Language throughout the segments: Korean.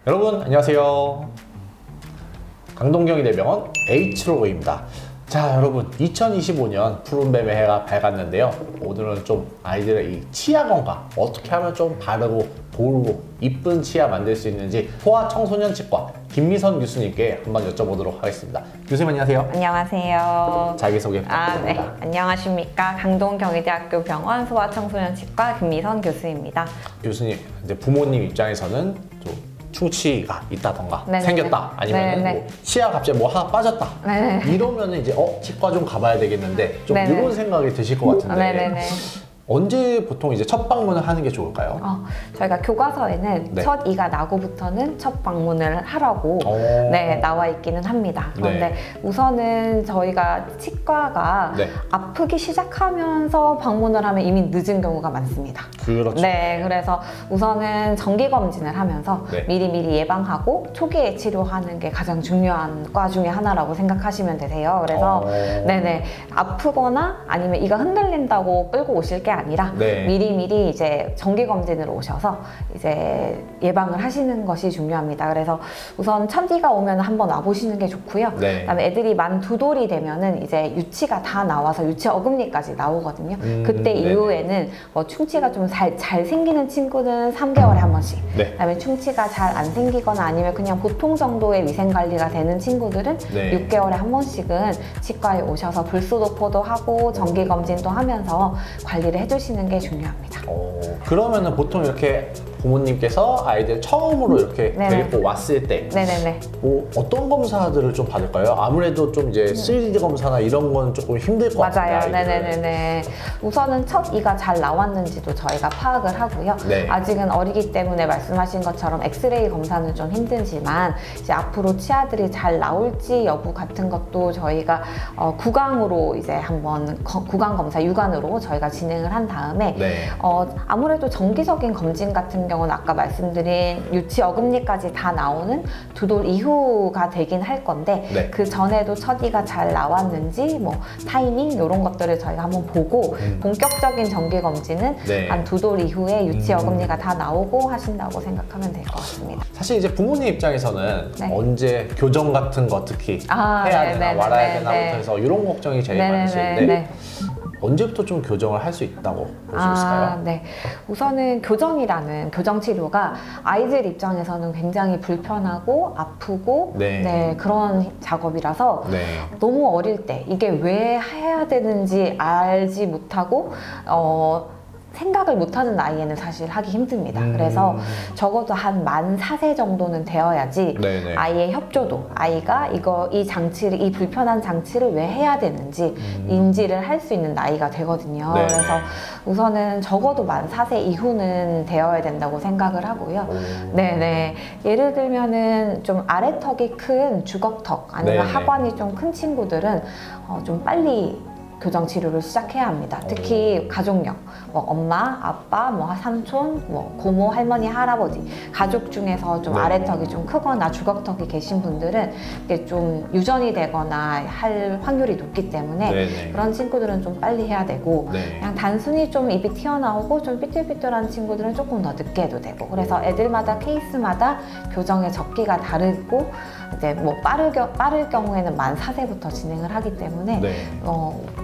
여러분 안녕하세요. 강동경희대병원 H로고입니다. 자, 여러분 2025년 푸른뱀의 해가 밝았는데요. 오늘은 좀 아이들의 이 치아 건강 어떻게 하면 좀 바르고 고르고 이쁜 치아 만들 수 있는지 소아청소년치과 김미선 교수님께 한번 여쭤보도록 하겠습니다. 교수님 안녕하세요. 안녕하세요. 자기소개 부탁드립니다. 네. 안녕하십니까. 강동경희대학교 병원 소아청소년치과 김미선 교수입니다. 교수님, 이제 부모님 입장에서는 좀 충치가 있다던가 네네네. 생겼다 아니면 뭐 치아 갑자기 뭐 하나 빠졌다 이러면 이제 치과 좀 가봐야 되겠는데 좀 네네. 이런 생각이 드실 것 같은데 네네네. 언제 보통 이제 첫 방문을 하는 게 좋을까요? 저희가 교과서에는 네. 첫 이가 나고부터는 첫 방문을 하라고 나와 있기는 합니다. 그런데 우선은 저희가 치과가 아프기 시작하면서 방문을 하면 이미 늦은 경우가 많습니다. 그렇죠. 네, 그래서 우선은 정기검진을 하면서 미리미리 예방하고 초기에 치료하는 게 가장 중요한 과 중에 하나라고 생각하시면 되세요. 그래서 네네, 아프거나 아니면 이가 흔들린다고 끌고 오실 게 아니라 미리미리 이제 정기검진으로 오셔서 이제 예방을 하시는 것이 중요합니다. 그래서 우선 첫이가 오면 한번 와보시는 게 좋고요. 그다음에 애들이 만 2돌이 되면은 이제 유치가 다 나와서 유치 어금니까지 나오거든요. 그때 이후에는 뭐 충치가 좀 잘 생기는 친구는 3개월에 한 번씩, 그다음에 충치가 잘 안 생기거나 아니면 그냥 보통 정도의 위생관리가 되는 친구들은 6개월에 한 번씩은 치과에 오셔서 불소도포도 하고 정기검진도 하면서 관리를 해주시는 게 중요합니다. 그러면은 보통 이렇게 부모님께서 아이들 처음으로 이렇게 데리고 왔을 때 뭐 어떤 검사들을 좀 받을까요? 아무래도 좀 이제 3D 검사나 이런 건 조금 힘들 것 같아요. 맞아요. 네네네. 우선은 첫 이가 잘 나왔는지도 저희가 파악을 하고요. 아직은 어리기 때문에 말씀하신 것처럼 엑스레이 검사는 좀 힘들지만 이제 앞으로 치아들이 잘 나올지 여부 같은 것도 저희가 구강으로 이제 한번 구강 검사 육안으로 저희가 진행을 한 다음에 아무래도 정기적인 검진 같은 경우는 아까 말씀드린 유치 어금니까지 다 나오는 2돌 이후가 되긴 할 건데 그 전에도 첫 이가 잘 나왔는지 뭐 타이밍 이런 것들을 저희가 한번 보고 본격적인 정기 검진은 한 2돌 이후에 유치 어금니가 다 나오고 하신다고 생각하면 될 것 같습니다. 사실 이제 부모님 입장에서는 언제 교정 같은 거 특히 해야 되나 말아야 되나 해서 이런 걱정이 제일 많으시는데 언제부터 좀 교정을 할 수 있다고 볼 수 있을까요? 우선은 교정이라는 교정 치료가 아이들 입장에서는 굉장히 불편하고 아프고 그런 작업이라서 너무 어릴 때 이게 왜 해야 되는지 알지 못하고 생각을 못하는 나이에는 사실 하기 힘듭니다. 그래서 적어도 한 만 4세 정도는 되어야지 아이의 협조도, 아이가 이 장치를, 이 불편한 장치를 왜 해야 되는지 인지를 할 수 있는 나이가 되거든요. 그래서 우선은 적어도 만 4세 이후는 되어야 된다고 생각을 하고요. 예를 들면은 좀 아래턱이 큰 주걱턱 아니면 하관이 좀 큰 친구들은 좀 빨리 교정 치료를 시작해야 합니다. 특히 가족력, 뭐 엄마, 아빠, 뭐 삼촌, 뭐 고모, 할머니, 할아버지 가족 중에서 좀 아래턱이 좀 크거나 주걱턱이 계신 분들은 이게 좀 유전이 되거나 할 확률이 높기 때문에 그런 친구들은 좀 빨리 해야 되고 그냥 단순히 좀 입이 튀어나오고 좀 삐뚤삐뚤한 친구들은 조금 더 늦게 해도 되고 그래서 애들마다 케이스마다 교정의 적기가 다르고 이제 뭐 빠를 경우에는 만 4세부터 진행을 하기 때문에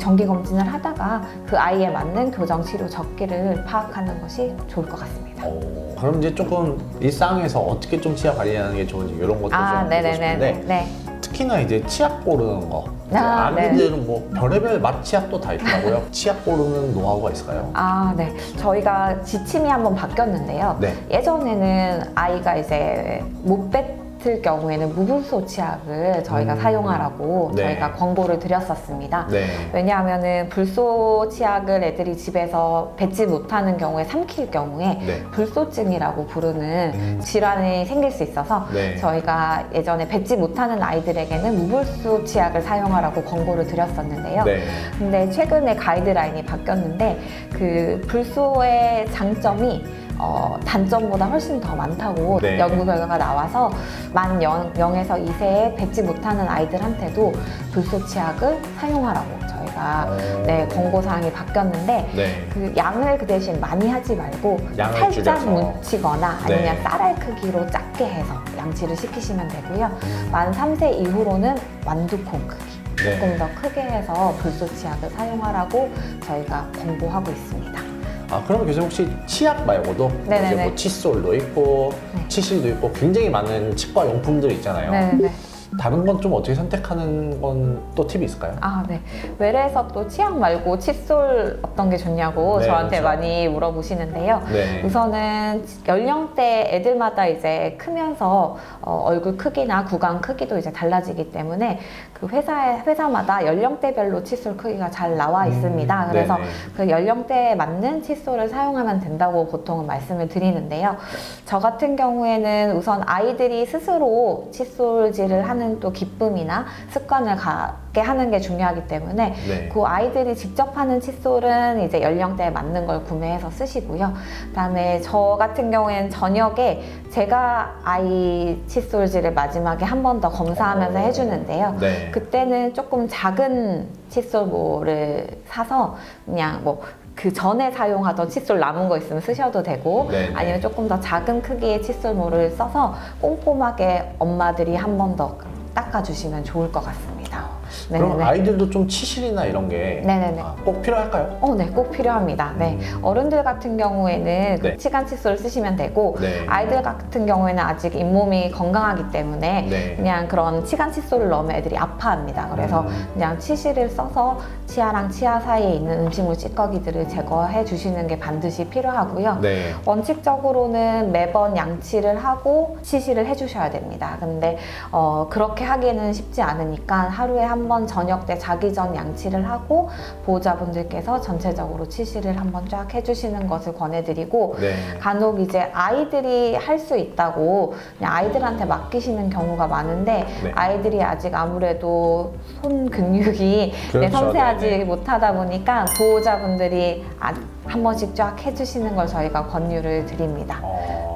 정기검진을 하다가 그 아이에 맞는 교정치료 적기를 파악하는 것이 좋을 것 같습니다. 그럼 이제 조금 일상에서 어떻게 좀 치아 관리하는 게 좋은지 이런 것도 좀 보고 싶은데 특히나 이제 치약 고르는 거 아기들은 뭐 별의별 맛 치약도 다 있더라고요. 치약 고르는 노하우가 있을까요? 저희가 지침이 한번 바뀌었는데요. 예전에는 아이가 이제 못 뱉을 경우에는 무불소 치약을 저희가 사용하라고 저희가 권고를 드렸었습니다. 왜냐하면은 불소 치약을 애들이 집에서 뱉지 못하는 경우에 삼킬 경우에 불소증이라고 부르는 질환이 생길 수 있어서 저희가 예전에 뱉지 못하는 아이들에게는 무불소 치약을 사용하라고 권고를 드렸었는데요. 근데 최근에 가이드라인이 바뀌었는데 그 불소의 장점이 단점보다 훨씬 더 많다고 연구 결과가 나와서 만 0에서 2세에 뱉지 못하는 아이들한테도 불소 치약을 사용하라고 저희가 저희가 네, 권고사항이 바뀌었는데 네. 그 양을 그 대신 많이 하지 말고 살짝 줄여서. 묻히거나 아니면 네. 쌀알 크기로 작게 해서 양치를 시키시면 되고요. 만 3세 이후로는 완두콩 크기 네. 조금 더 크게 해서 불소치약을 사용하라고 저희가 권고하고 있습니다. 아, 그러면 교수님 혹시 치약 말고도 네네네. 이제 뭐 칫솔도 있고 네. 치실도 있고 굉장히 많은 치과 용품들이 있잖아요. 네네. 다른 건 좀 어떻게 선택하는 건 또 팁이 있을까요? 아, 네. 외래에서 또 치약 말고 칫솔 어떤 게 좋냐고 네, 저한테 그렇죠. 많이 물어보시는데요. 네. 우선은 연령대 애들마다 이제 크면서 얼굴 크기나 구강 크기도 이제 달라지기 때문에 그 회사마다 연령대별로 칫솔 크기가 잘 나와 있습니다. 그래서 네네. 그 연령대에 맞는 칫솔을 사용하면 된다고 보통은 말씀을 드리는데요. 저 같은 경우에는 우선 아이들이 스스로 칫솔질을 하는 또 기쁨이나 습관을 갖게 하는 게 중요하기 때문에 네. 그 아이들이 직접 하는 칫솔은 이제 연령대에 맞는 걸 구매해서 쓰시고요. 그다음에 저 같은 경우에는 저녁에 제가 아이 칫솔질을 마지막에 한 번 더 검사하면서 해주는데요. 네. 그때는 조금 작은 칫솔모를 사서 그냥 뭐 그 전에 사용하던 칫솔 남은 거 있으면 쓰셔도 되고 네네. 아니면 조금 더 작은 크기의 칫솔모를 써서 꼼꼼하게 엄마들이 한 번 더 닦아주시면 좋을 것 같습니다. 그럼 네네네. 아이들도 좀 치실이나 이런 게 네네네. 꼭 필요할까요? 네, 꼭 필요합니다. 네. 어른들 같은 경우에는 그 네. 치간 칫솔을 쓰시면 되고 네. 아이들 같은 경우에는 아직 잇몸이 건강하기 때문에 네. 그냥 그런 치간 칫솔을 넣으면 애들이 아파합니다. 그래서 그냥 치실을 써서 치아랑 치아 사이에 있는 음식물 찌꺼기들을 제거해 주시는 게 반드시 필요하고요. 네. 원칙적으로는 매번 양치를 하고 치실을 해주셔야 됩니다. 근데 그렇게 하기에는 쉽지 않으니까 하루에 한 번 저녁 때 자기 전 양치를 하고 보호자분들께서 전체적으로 치실을 한번 쫙 해주시는 것을 권해드리고 네. 간혹 이제 아이들이 할 수 있다고 그냥 아이들한테 맡기시는 경우가 많은데 네. 아이들이 아직 아무래도 손 근육이 그렇죠. 섬세하지 네네. 못하다 보니까 보호자분들이 한 번씩 쫙 해주시는 걸 저희가 권유를 드립니다.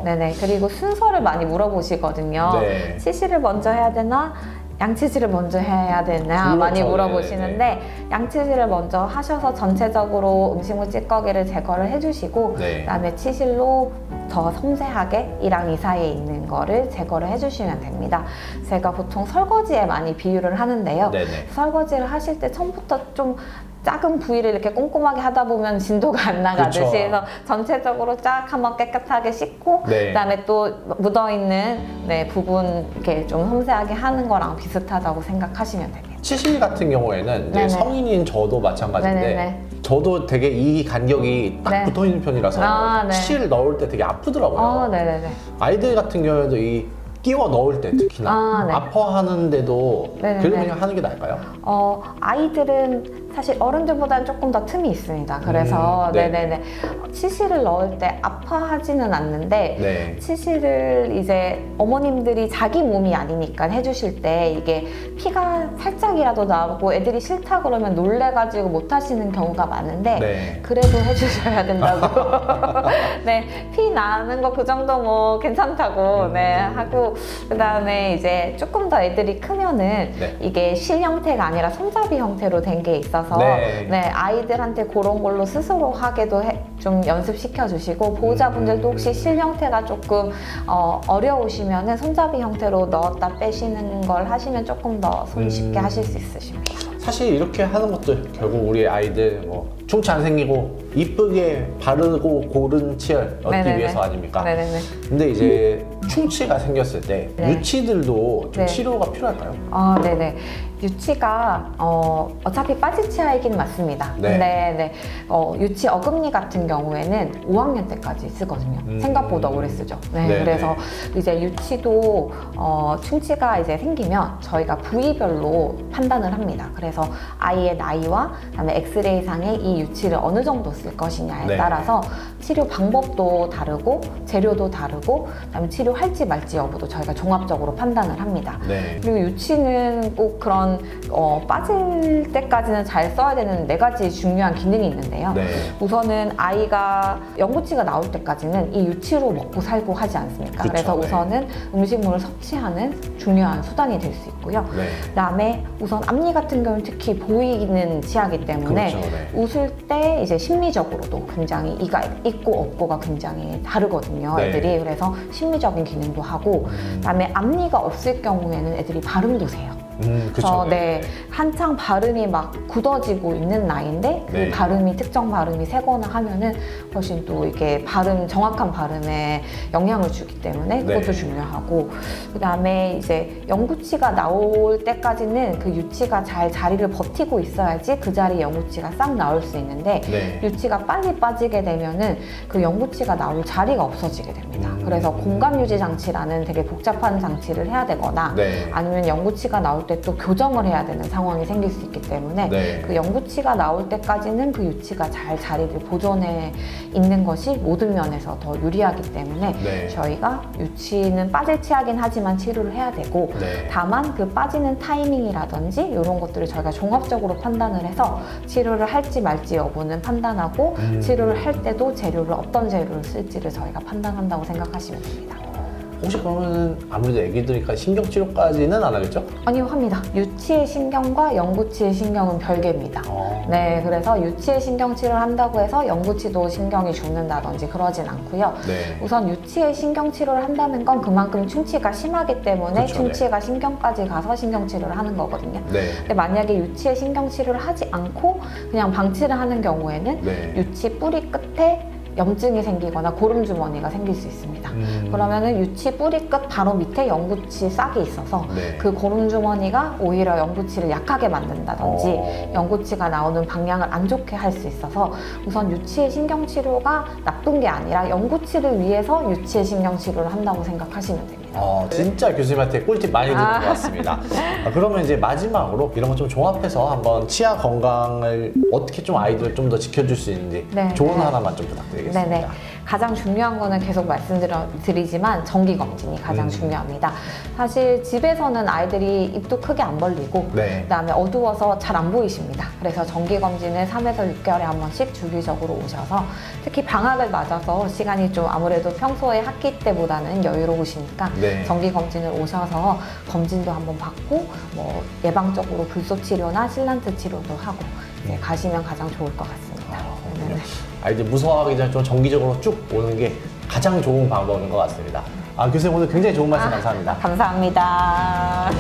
네네. 그리고 순서를 많이 물어보시거든요. 네. 치실을 먼저 해야 되나? 양치질을 먼저 해야 되나 많이 그렇죠. 물어보시는데 네네. 양치질을 먼저 하셔서 전체적으로 음식물 찌꺼기를 제거를 해주시고 네. 그다음에 치실로 더 섬세하게 1항 2 사이에 있는 거를 제거를 해주시면 됩니다. 제가 보통 설거지에 많이 비유를 하는데요. 네네. 설거지를 하실 때 처음부터 좀 작은 부위를 이렇게 꼼꼼하게 하다 보면 진도가 안 나가듯이 그렇죠. 해서 전체적으로 쫙 한번 깨끗하게 씻고 네. 그다음에 또 묻어있는 부분 이렇게 좀 섬세하게 하는 거랑 비슷하다고 생각하시면 됩니다. 치실 같은 경우에는 이제 네네. 성인인 저도 마찬가지인데 네네네. 저도 되게 이 간격이 딱 네. 붙어 있는 편이라서 네. 치실 넣을 때 되게 아프더라고요. 네네네. 아이들 같은 경우에도 이 끼워 넣을 때 특히나 네. 아파하는데도 네네네. 그래도 그냥 하는 게 나을까요? 아이들은 사실 어른들보다는 조금 더 틈이 있습니다. 그래서 네. 네네네. 치실을 넣을 때 아파하지는 않는데 네. 치실을 이제 어머님들이 자기 몸이 아니니까 해주실 때 이게 피가 살짝이라도 나오고 애들이 싫다 그러면 놀래가지고 못 하시는 경우가 많은데 네. 그래도 해주셔야 된다고. 네, 피 나는 거 그 정도 뭐 괜찮다고 네 하고 그 다음에 이제 조금 더 애들이 크면은 네. 이게 실 형태가 아니라 손잡이 형태로 된 게 있어서 네. 아이들한테 그런 걸로 스스로 하게도 좀 연습시켜 주시고 보호자분들도 혹시 실 형태가 조금 어려우시면은 손잡이 형태로 넣었다 빼시는 걸 하시면 조금 더 손쉽게 하실 수 있으십니다. 사실 이렇게 하는 것도 결국 우리 아이들 뭐 충치 안 생기고 이쁘게 바르고 고른 치열 얻기 네네네. 위해서 아닙니까? 네네네. 근데 이제 충치가 생겼을 때 네. 유치들도 좀 네. 치료가 필요할까요? 네네. 유치가 어차피 빠지치아이긴 맞습니다. 네. 근데 유치 어금니 같은 경우에는 5학년 때까지 쓰거든요. 생각보다 오래 쓰죠. 네, 네네. 그래서 이제 유치도 충치가 이제 생기면 저희가 부위별로 판단을 합니다. 그래서 아이의 나이와 그다음에 엑스레이상에 이 유치를 어느 정도 쓸 것이냐에 네. 따라서 치료 방법도 다르고 재료도 다르고 그다음에 치료할지 말지 여부도 저희가 종합적으로 판단을 합니다. 네. 그리고 유치는 꼭 그런 빠질 때까지는 잘 써야 되는 4가지 중요한 기능이 있는데요. 네. 우선은 아이가 영구치가 나올 때까지는 이 유치로 먹고 살고 하지 않습니까? 그쵸, 그래서 네. 우선은 음식물을 섭취하는 중요한 수단이 될 수 있고요. 네. 그다음에 우선 앞니 같은 경우는 특히 보이는 치아이기 때문에 그렇죠, 네. 웃을 때 이제 심리적으로도 굉장히 이가 있고 없고가 굉장히 다르거든요. 네. 애들이. 그래서 심리적인 기능도 하고 그다음에 앞니가 없을 경우에는 애들이 발음도 세요. 그쵸. 네, 한창 발음이 막 굳어지고 있는 나이인데 그 네. 발음이 특정 발음이 세거나 하면은 훨씬 또 이게 정확한 발음에 영향을 주기 때문에 그것도 네. 중요하고 그다음에 이제 영구치가 나올 때까지는 그 유치가 잘 자리를 버티고 있어야지 그 자리에 영구치가 싹 나올 수 있는데 네. 유치가 빨리 빠지게 되면은 그 영구치가 나올 자리가 없어지게 됩니다. 그래서 공감 유지 장치라는 되게 복잡한 장치를 해야 되거나 네. 아니면 영구치가 나올 때 또 교정을 해야 되는 상황이 생길 수 있기 때문에 네. 그 영구치가 나올 때까지는 그 유치가 잘 자리를 보존해 있는 것이 모든 면에서 더 유리하기 때문에 네. 저희가 유치는 빠질 치아긴 하지만 치료를 해야 되고 네. 다만 그 빠지는 타이밍이라든지 이런 것들을 저희가 종합적으로 판단을 해서 치료를 할지 말지 여부는 판단하고 치료를 할 때도 어떤 재료를 쓸지를 저희가 판단한다고 생각하시면 됩니다. 혹시 그러면은 아무래도 애기들이니까 신경치료까지는 안 하겠죠? 아니요, 합니다. 유치의 신경과 영구치의 신경은 별개입니다. 네, 그래서 유치의 신경치료를 한다고 해서 영구치도 신경이 죽는다든지 그러진 않고요. 네. 우선 유치의 신경치료를 한다는 건 그만큼 충치가 심하기 때문에 그쵸, 충치가 신경까지 가서 신경치료를 하는 거거든요. 네. 근데 만약에 유치의 신경치료를 하지 않고 그냥 방치를 하는 경우에는 네. 유치 뿌리 끝에 염증이 생기거나 고름주머니가 생길 수 있습니다. 그러면은 유치 뿌리 끝 바로 밑에 영구치 싹이 있어서 네. 그 고름주머니가 오히려 영구치를 약하게 만든다든지 영구치가 나오는 방향을 안 좋게 할 수 있어서 우선 유치의 신경치료가 나쁜 게 아니라 영구치를 위해서 유치의 신경치료를 한다고 생각하시면 됩니다. 진짜 교수님한테 꿀팁 많이 듣는 것 같습니다. 그러면 이제 마지막으로 이런 거 좀 종합해서 한번 치아 건강을 어떻게 좀 아이들을 좀 더 지켜줄 수 있는지 네, 조언 네. 하나만 좀 부탁드리겠습니다. 네네. 가장 중요한 거는 계속 말씀드리지만 정기검진이 가장 중요합니다. 사실 집에서는 아이들이 입도 크게 안 벌리고 네. 그다음에 어두워서 잘 안 보이십니다. 그래서 정기검진을 3에서 6개월에 한 번씩 주기적으로 오셔서 특히 방학을 맞아서 시간이 좀 아무래도 평소에 학기 때보다는 여유로우시니까 네. 정기검진을 오셔서 검진도 한번 받고 뭐 예방적으로 불소 치료나 실란트 치료도 하고 이제 가시면 가장 좋을 것 같습니다. 네. 아이들 무서워하기 전에 좀 정기적으로 쭉 오는 게 가장 좋은 방법인 것 같습니다. 교수님 오늘 굉장히 좋은 말씀 감사합니다. 감사합니다.